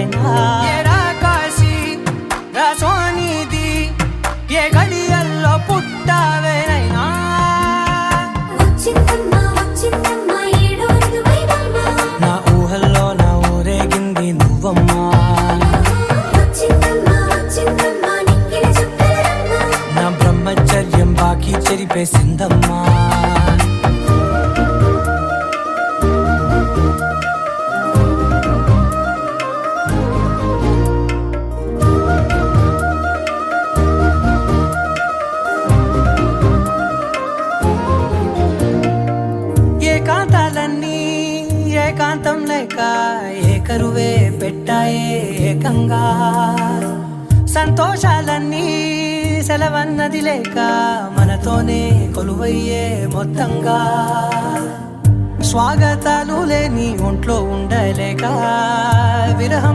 ఎదురైనా ఏరా కాశీ రాసోనిది ఏ గడియల్లో పుట్టావేనైనా నా ఊహల్లో నా ఊరేగింది నువ్వమ్మా నా బ్రహ్మచర్యం బాకీ చెరిపేసిందమ్మా ఏకాంతాలన్నీ ఏకాంతం లేక ఏకరువే పెట్టాయే ఏకంగా సంతోషాలన్నీ సెలవన్నది లేక మనతోనే కొలువయ్యే మొత్తంగా స్వాగతాలు లేని ఒంట్లో ఉండలేక విరహం